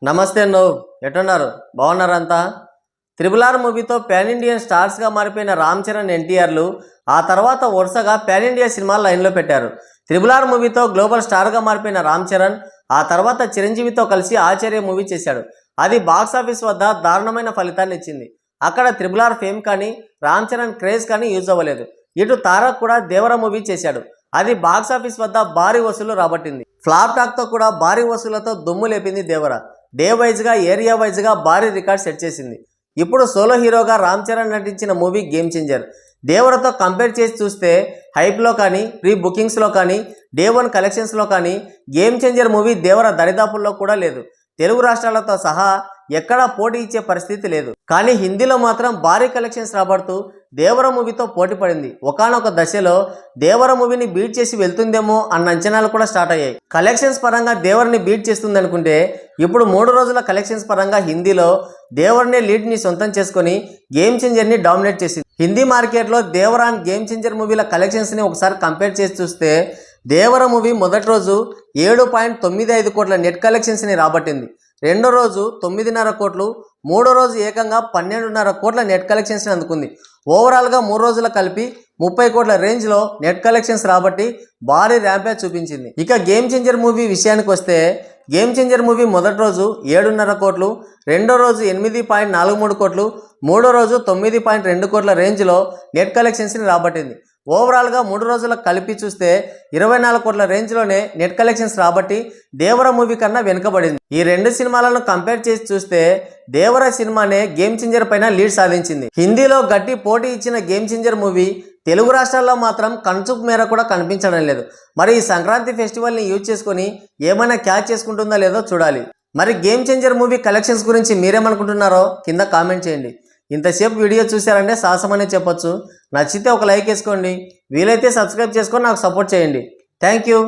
నమస్తే నవ్వు ఎట్టున్నారు బాగున్నారంతా triple R మూవీతో పాన్ ఇండియన్ స్టార్స్గా మారిపోయిన రామ్ చరణ్ ఎన్టీఆర్లు ఆ తర్వాత వరుసగా పాన్ ఇండియా సినిమాలు లైన్లో పెట్టారు. త్రిబుల్ ఆర్ మూవీతో గ్లోబల్ స్టార్గా మారిపోయిన రామ్ చరణ్ ఆ తర్వాత చిరంజీవితో కలిసి ఆచార్య మూవీ చేశాడు. అది బాక్సాఫీస్ వద్ద దారుణమైన ఫలితాన్ని ఇచ్చింది. అక్కడ త్రిబుల్ ఆర్ ఫేమ్ కానీ రామ్ చరణ్ క్రేజ్ కానీ యూజ్ అవ్వలేదు. ఇటు తారక్ కూడా దేవర మూవీ చేశాడు. అది బాక్సాఫీస్ వద్ద భారీ వసూలు రాబట్టింది. ఫ్లాప్ టాక్తో కూడా భారీ వసూలతో దుమ్ము లేపింది దేవర. డే వైజ్గా ఏరియా వైజ్గా భారీ రికార్డ్ సెట్ చేసింది. ఇప్పుడు సోలో హీరోగా రామ్ చరణ్ నటించిన మూవీ గేమ్ చేంజర్. దేవరతో కంపేర్ చేసి చూస్తే హైప్లో కానీ ప్రీ బుకింగ్స్లో కానీ డే 1 కలెక్షన్స్లో కానీ గేమ్ చేంజర్ మూవీ దేవర దరిదాపుల్లో కూడా లేదు. తెలుగు రాష్ట్రాలతో సహా ఎక్కడా పోటీ ఇచ్చే పరిస్థితి లేదు. కానీ హిందీలో మాత్రం భారీ కలెక్షన్స్ రాబడుతూ దేవర మూవీతో పోటీ పడింది. ఒకానొక దశలో దేవర మూవీని బీట్ చేసి వెళ్తుందేమో అన్న అంచనాలు కూడా స్టార్ట్ అయ్యాయి. కలెక్షన్స్ పరంగా దేవరని బీట్ చేస్తుంది అనుకుంటే ఇప్పుడు 3 రోజుల కలెక్షన్స్ పరంగా హిందీలో దేవరనే లీడ్ని సొంతం చేసుకొని గేమ్ చేంజర్ని డామినేట్ చేసింది. హిందీ మార్కెట్లో దేవర అండ్ గేమ్ చేంజర్ మూవీల కలెక్షన్స్ని ఒకసారి కంపేర్ చేసి చూస్తే దేవర మూవీ మొదటి రోజు 7.95 కోట్ల నెట్ కలెక్షన్స్ని రాబట్టింది. రెండో రోజు 9.5 కోట్లు, మూడో రోజు ఏకంగా 12.5 కోట్ల నెట్ కలెక్షన్స్ని అందుకుంది. ఓవరాల్గా 3 రోజుల కలిపి 30 కోట్ల రేంజ్లో నెట్ కలెక్షన్స్ రాబట్టి భారీ ర్యాంపేజ్ చూపించింది. ఇక గేమ్ చేంజర్ మూవీ విషయానికి వస్తే గేమ్ చేంజర్ మూవీ మొదటి రోజు 7.5 కోట్లు, రెండో రోజు 8.43 కోట్లు, మూడో రోజు 9.2 కోట్ల రేంజ్లో నెట్ కలెక్షన్స్ని రాబట్టింది. ఓవరాల్గా 3 రోజులకు కలిపి చూస్తే 24 కోట్ల రేంజ్లోనే నెట్ కలెక్షన్స్ రాబట్టి దేవర మూవీ కన్నా వెనుకబడింది. ఈ రెండు సినిమాలను కంపేర్ చేసి చూస్తే దేవర సినిమానే గేమ్ చేంజర్ పైన లీడ్ సాధించింది. హిందీలో గట్టి పోటీ ఇచ్చిన గేమ్ చేంజర్ మూవీ తెలుగు రాష్ట్రాల్లో మాత్రం కనుచూపు మేర కూడా కనిపించడం లేదు. మరి ఈ సంక్రాంతి ఫెస్టివల్ని యూజ్ చేసుకొని ఏమైనా క్యాచ్ చేసుకుంటుందో లేదో చూడాలి. మరి గేమ్ చేంజర్ మూవీ కలెక్షన్స్ గురించి మీరేమనుకుంటున్నారో కింద కామెంట్ చేయండి. ఇంతసేపు వీడియో చూశారంటే సాహసమనే చెప్పొచ్చు. నచ్చితే ఒక లైక్ వేసుకోండి, వీలైతే సబ్స్క్రైబ్ చేసుకొని నాకు సపోర్ట్ చేయండి. Thank you.